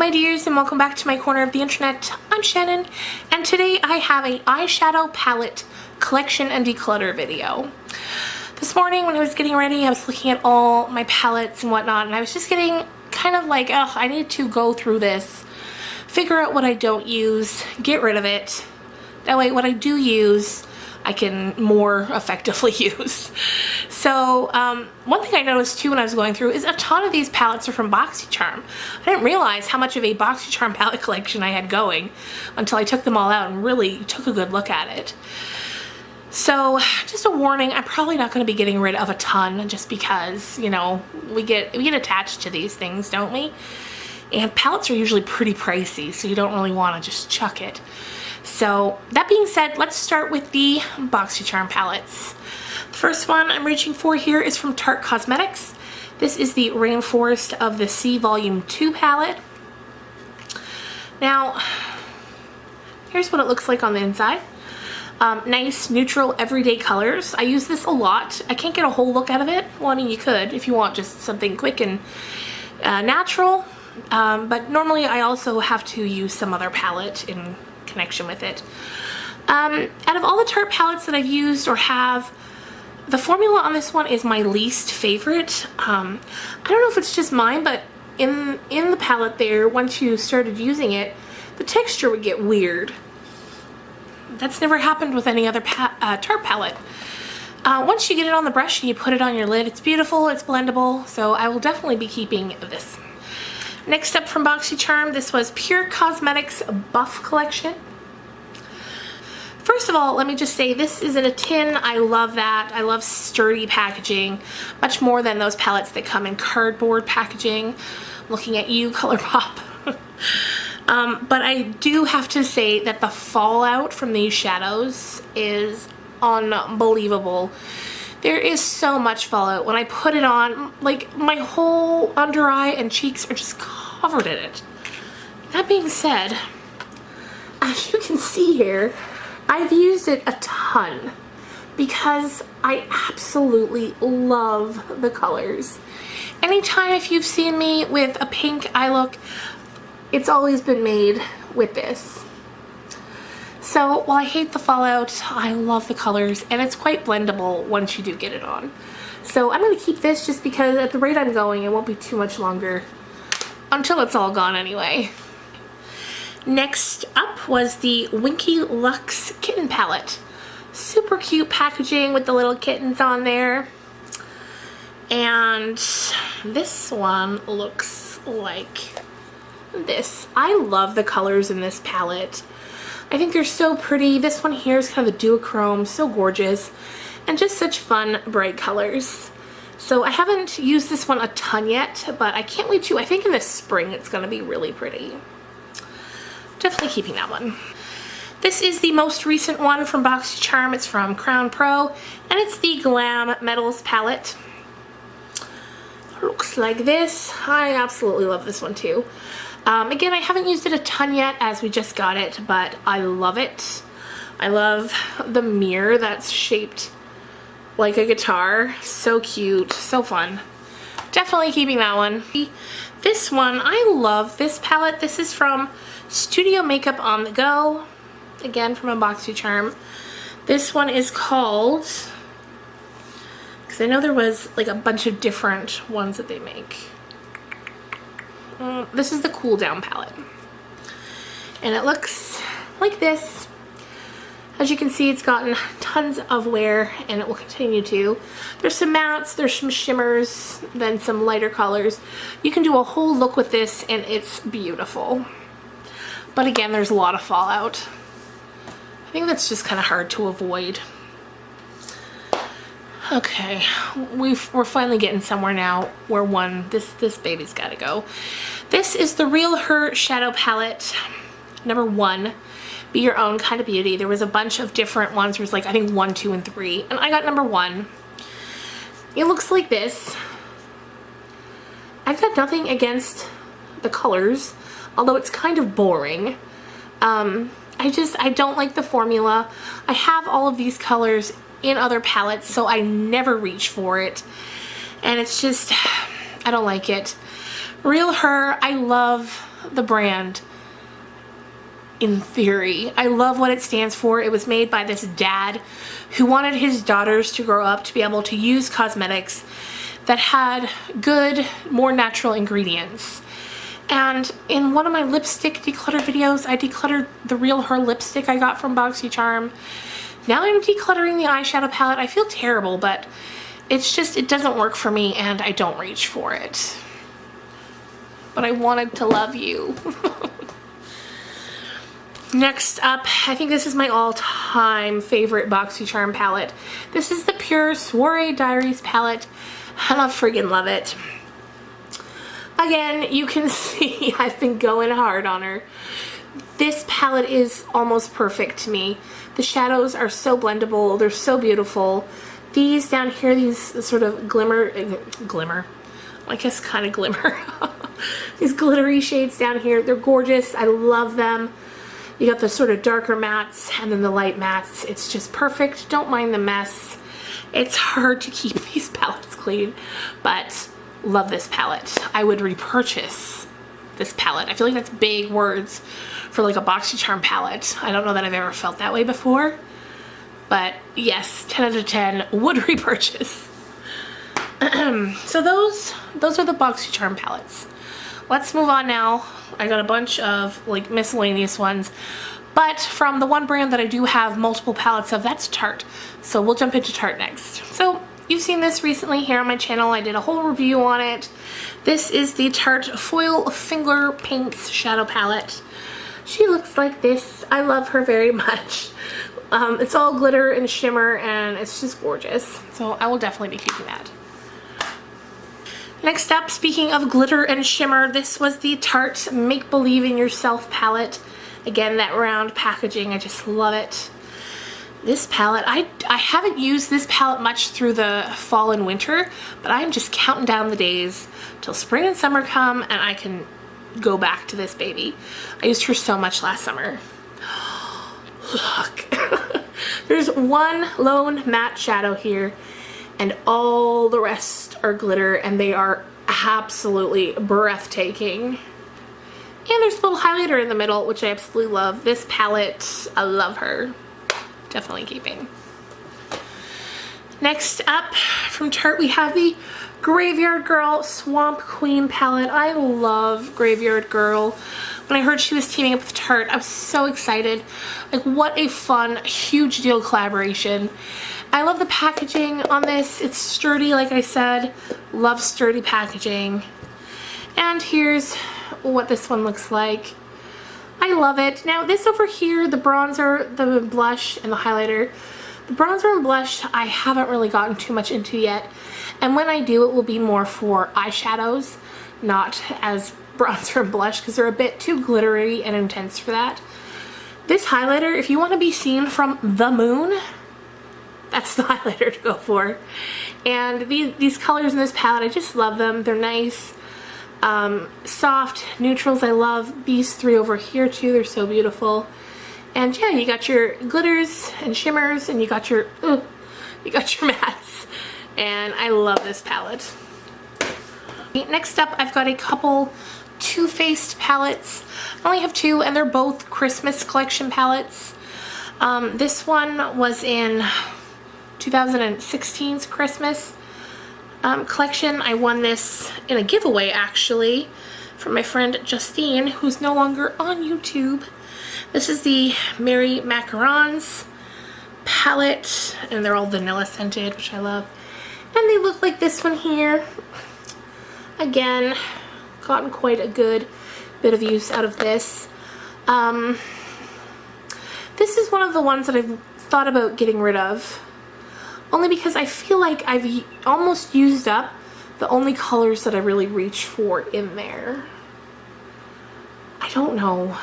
my dears, and welcome back to my corner of the internet. I'm Shannon, and today I have an eyeshadow palette collection and declutter video. This morning when I was getting ready, I was looking at all my palettes and whatnot, and I was just getting kind of like, oh, I need to go through this, figure out what I don't use, get rid of it. That way what I do use, I can more effectively use. So one thing I noticed too when I was going through is a ton of these palettes are from boxycharm. I didn't realize how much of a boxycharm palette collection I had going until I took them all out and really took a good look at it. So just a warning, I'm probably not going to be getting rid of a ton just because, you know, we get attached to these things, don't we? And palettes are usually pretty pricey, so you don't really want to just chuck it. So that being said, let's start with the boxycharm palettes. The first one I'm reaching for here is from Tarte Cosmetics. This is the Rainforest of the Sea Volume 2 palette. Now, here's what it looks like on the inside. Nice, neutral, everyday colors. I use this a lot. I can't get a whole look out of it. Well, I mean, you could if you want just something quick and natural. But normally I also have to use some other palette in connection with it. Out of all the Tarte palettes that I've used or have, the formula on this one is my least favorite. I don't know if it's just mine, but in the palette there, once you started using it, the texture would get weird. That's never happened with any other Tarte palette. Once you get it on the brush and you put it on your lid, it's beautiful, it's blendable, so I will definitely be keeping this. Next up from boxycharm, this was Pure Cosmetics Buff Collection. First of all, let me just say this is in a tin. I love that. I love sturdy packaging, much more than those palettes that come in cardboard packaging. Looking at you, ColourPop. But I do have to say that the fallout from these shadows is unbelievable. There is so much fallout. When I put it on, like, my whole under eye and cheeks are just covered in it. That being said, as you can see here, I've used it a ton because I absolutely love the colors. Anytime if you've seen me with a pink eye look, it's always been made with this. So while I hate the fallout, I love the colors, and it's quite blendable once you do get it on. So I'm going to keep this just because at the rate I'm going, it won't be too much longer until it's all gone anyway. Next up was the Winky Lux Kitten Palette. Super cute packaging with the little kittens on there. And this one looks like this. I love the colors in this palette. I think they're so pretty. This one here is kind of a duochrome, so gorgeous, and just such fun, bright colors. So I haven't used this one a ton yet, but I can't wait to. I think in the spring it's going to be really pretty. Definitely keeping that one. This is the most recent one from boxycharm. It's from Crown Pro, and it's the Glam Metals palette. Looks like this. I absolutely love this one too. Again, I haven't used it a ton yet as we just got it, but I love it. I love the mirror that's shaped like a guitar. So cute, so fun. Definitely keeping that one. This one, I love this palette. This is from Studio Makeup On The Go. Again, from a boxycharm. This one is called, because I know there was like a bunch of different ones that they make. This is the Cool Down palette, and it looks like this. As you can see, it's gotten tons of wear, and it will continue to. There's some mattes, there's some shimmers, then some lighter colors. You can do a whole look with this, and it's beautiful. But again, there's a lot of fallout. I think that's just kind of hard to avoid. Okay, we're finally getting somewhere now where this baby's gotta go. This is the Real Her Shadow Palette, number 1. Be Your Own Kind of Beauty. There was a bunch of different ones. There was like, I think 1, 2, and 3, and I got number 1. It looks like this. I've got nothing against the colors, although it's kind of boring. I don't like the formula. I have all of these colors in other palettes, so I never reach for it, and it's just, I don't like it. Real Her, I love the brand in theory. I love what it stands for. It was made by this dad who wanted his daughters to grow up to be able to use cosmetics that had good, more natural ingredients. And in one of my lipstick declutter videos, I decluttered the Real Her lipstick I got from boxycharm. Now I'm decluttering the eyeshadow palette. I feel terrible, but it's just, it doesn't work for me and I don't reach for it. But I wanted to love you. Next up, I think this is my all-time favorite boxycharm palette. This is the Pure Soiree Diaries palette, and I friggin' love it. Again, you can see I've been going hard on her. This palette is almost perfect to me. The shadows are so blendable, they're so beautiful. These down here, these sort of glimmer, I guess kind of glimmer. These glittery shades down here, they're gorgeous. I love them. You got the sort of darker mattes and then the light mattes. It's just perfect. Don't mind the mess. It's hard to keep these palettes clean, but love this palette. I would repurchase this palette. I feel like that's big words for like a boxycharm palette. I don't know that I've ever felt that way before, but yes, 10 out of 10 would repurchase. So those are the boxycharm palettes. Let's move on now. I got a bunch of like miscellaneous ones, but from the one brand that I do have multiple palettes of, that's Tarte. So we'll jump into Tarte next. So you've seen this recently here on my channel. I did a whole review on it. This is the Tarte Foil Finger Paints Shadow Palette. She looks like this. I love her very much. It's all glitter and shimmer and it's just gorgeous. So I will definitely be keeping that. Next up, speaking of glitter and shimmer, this was the Tarte Make Believe in Yourself palette. Again, that round packaging, I just love it. This palette, I haven't used this palette much through the fall and winter, but I'm just counting down the days till spring and summer come and I can go back to this baby. I used her so much last summer. Look. There's one lone matte shadow here and all the rest are glitter and they are absolutely breathtaking. And there's a little highlighter in the middle, which I absolutely love. This palette, I love her. Definitely keeping. Next up from Tarte, we have the Graveyard Girl Swamp Queen palette. I love Graveyard Girl. When I heard she was teaming up with Tarte, I was so excited. Like, what a fun, huge deal collaboration. I love the packaging on this. It's sturdy, like I said. Love sturdy packaging. And here's what this one looks like. I love it. Now, this over here, the bronzer, the blush, and the highlighter. The bronzer and blush I haven't really gotten too much into yet. And when I do, it will be more for eyeshadows, not as bronzer and blush, because they're a bit too glittery and intense for that. This highlighter, if you want to be seen from the moon, that's the highlighter to go for. And these colors in this palette, I just love them. They're nice. Soft neutrals, I love these three over here too. They're so beautiful. And yeah, you got your glitters and shimmers, and you got your mattes. And I love this palette. Next up, I've got a couple Too Faced palettes. I only have two, and they're both Christmas collection palettes. This one was in 2016's Christmas collection. I won this in a giveaway, actually, from my friend Justine, who's no longer on YouTube. This is the Merry Macarons palette, and they're all vanilla scented, which I love. And they look like this one here. Again, gotten quite a good bit of use out of this. This is one of the ones that I've thought about getting rid of, only because I feel like I've almost used up the only colors that I really reach for in there. I don't know.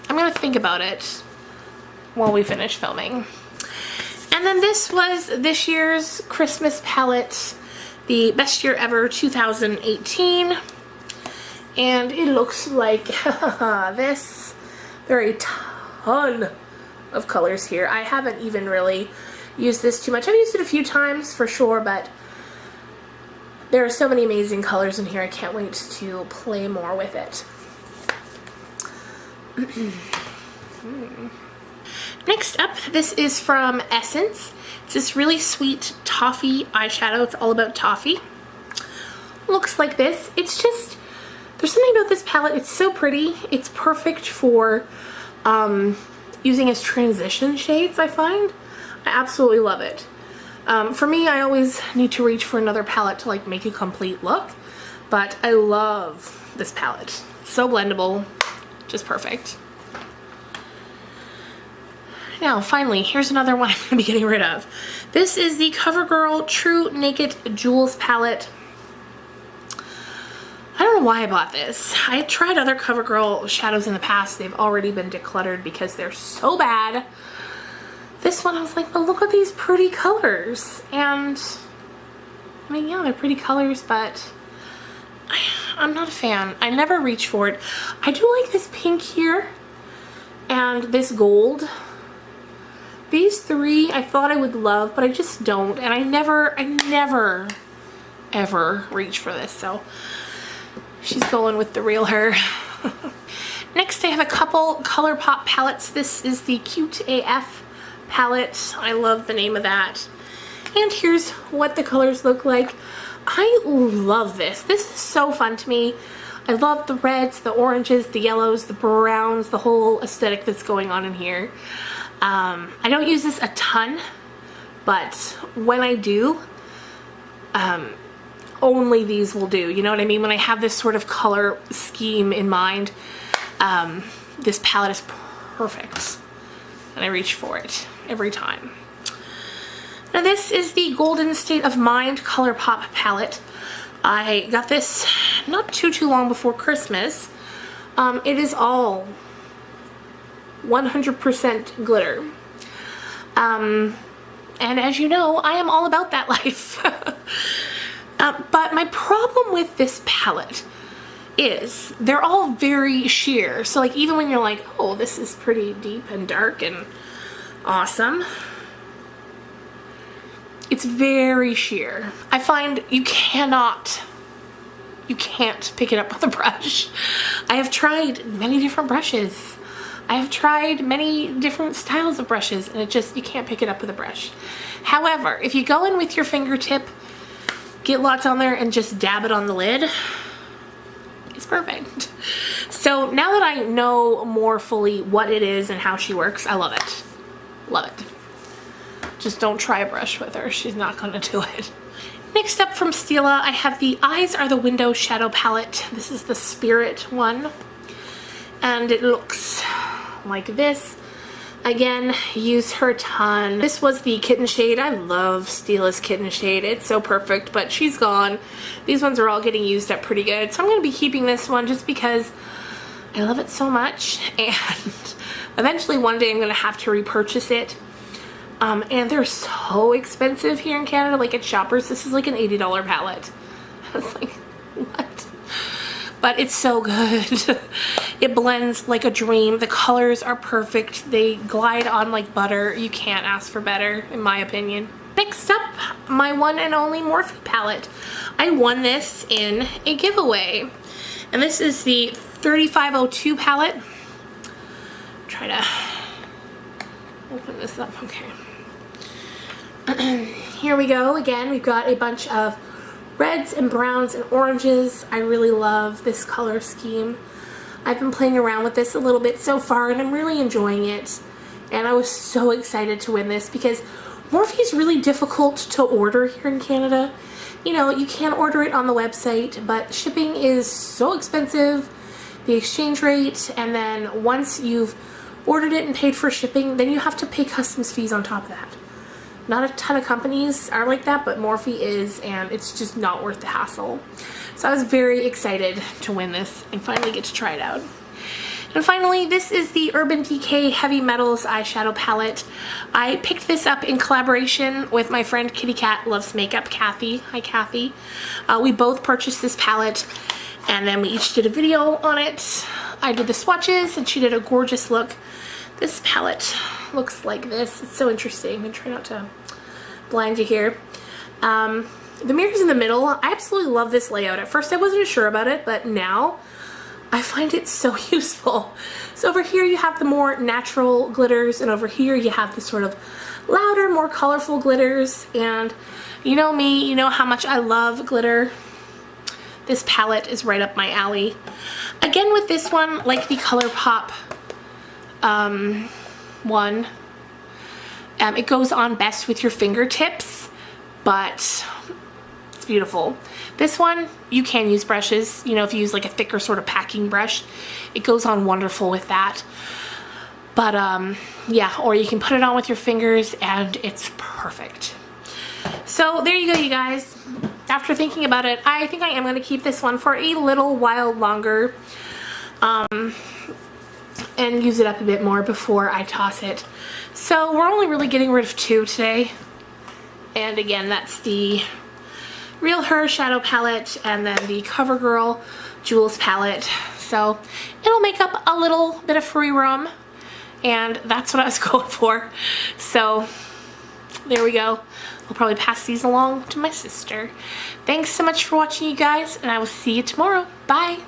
I'm gonna think about it while we finish filming. And then this was this year's Christmas palette, the Best Year Ever 2018. And it looks like this. There are a ton of colors here. I haven't even really used this too much. I've used it a few times for sure, but There are so many amazing colors in here. I can't wait to play more with it. Next up, this is from Essence. It's this really sweet Toffee eyeshadow. It's all about Toffee. Looks like this. It's just, there's something about this palette. It's so pretty. It's perfect for using as transition shades, I find. I absolutely love it. For me, I always need to reach for another palette to like make a complete look, but I love this palette. It's so blendable, just perfect. Now, finally, here's another one I'm going to be getting rid of. This is the CoverGirl True Naked Jules palette. I don't know why I bought this. I tried other CoverGirl shadows in the past. They've already been decluttered because they're so bad. This one, I was like, but look at these pretty colors. And, I mean, yeah, they're pretty colors, but I'm not a fan. I never reach for it. I do like this pink here and this gold. These three I thought I would love, but I just don't. And I never, ever reach for this. So she's going with the real her. Next, I have a couple ColourPop palettes. This is the Cute AF palette. I love the name of that. And here's what the colors look like. I love this. This is so fun to me. I love the reds, the oranges, the yellows, the browns, the whole aesthetic that's going on in here. I don't use this a ton, but when I do, only these will do. You know what I mean? When I have this sort of color scheme in mind, this palette is perfect. And I reach for it every time. Now this is the Golden State of Mind ColourPop palette. I got this not too long before Christmas. It is all 100% glitter. And as you know, I am all about that life. But my problem with this palette is they're all very sheer. So like even when you're like, oh, this is pretty deep and dark and awesome, it's very sheer. I find you can't pick it up with a brush. I have tried many different brushes. I have tried many different styles of brushes and you can't pick it up with a brush. However, if you go in with your fingertip, get lots on there and just dab it on the lid, it's perfect. So now that I know more fully what it is and how she works, I love it. Love it. Just don't try a brush with her. She's not gonna do it. Next up from Stila, I have the Eyes Are the Window shadow palette. This is the Spirit one. And it looks like this. Again, use her a ton. This was the Kitten shade. I love Stila's Kitten shade. It's so perfect, but she's gone. These ones are all getting used up pretty good. So I'm gonna be keeping this one just because I love it so much. And eventually one day I'm gonna have to repurchase it. And they're so expensive here in Canada, like at Shoppers. This is like an $80 palette. I was like, what? But it's so good. It blends like a dream. The colors are perfect. They glide on like butter. You can't ask for better, in my opinion. Next up, my one and only Morphe palette. I won this in a giveaway. And this is the 3502 palette. Try to open this up, okay. Here we go again. We've got a bunch of reds and browns and oranges. I really love this color scheme. I've been playing around with this a little bit so far and I'm really enjoying it. And I was so excited to win this because Morphe is really difficult to order here in Canada. You know, you can order it on the website, but shipping is so expensive, the exchange rate, and then once you've ordered it and paid for shipping, then you have to pay customs fees on top of that. Not a ton of companies are like that, but Morphe is, and it's just not worth the hassle. So I was very excited to win this and finally get to try it out. And finally, this is the Urban Decay Heavy Metals eyeshadow palette. I picked this up in collaboration with my friend Kitty Cat Loves Makeup, Kathy. Hi, Kathy. We both purchased this palette, and then we each did a video on it. I did the swatches, and she did a gorgeous look. This palette looks like this. It's so interesting. I'm gonna try not to blind you here. The mirrors in the middle, I absolutely love this layout. At first I wasn't sure about it, but now I find it so useful. So over here you have the more natural glitters, and over here you have the sort of louder, more colorful glitters. And you know me, you know how much I love glitter. This palette is right up my alley. Again with this one, like the ColourPop one, it goes on best with your fingertips, but it's beautiful. This one, you can use brushes. You know, if you use like a thicker sort of packing brush, it goes on wonderful with that. But yeah, or you can put it on with your fingers and it's perfect. So there you go, you guys. After thinking about it, I think I am going to keep this one for a little while longer and use it up a bit more before I toss it. So we're only really getting rid of 2 today. And again, that's the Real Her Shadow Palette and then the CoverGirl Jules palette. So it'll make up a little bit of free room, and that's what I was going for. So there we go. I'll probably pass these along to my sister. Thanks so much for watching, you guys, and I will see you tomorrow. Bye!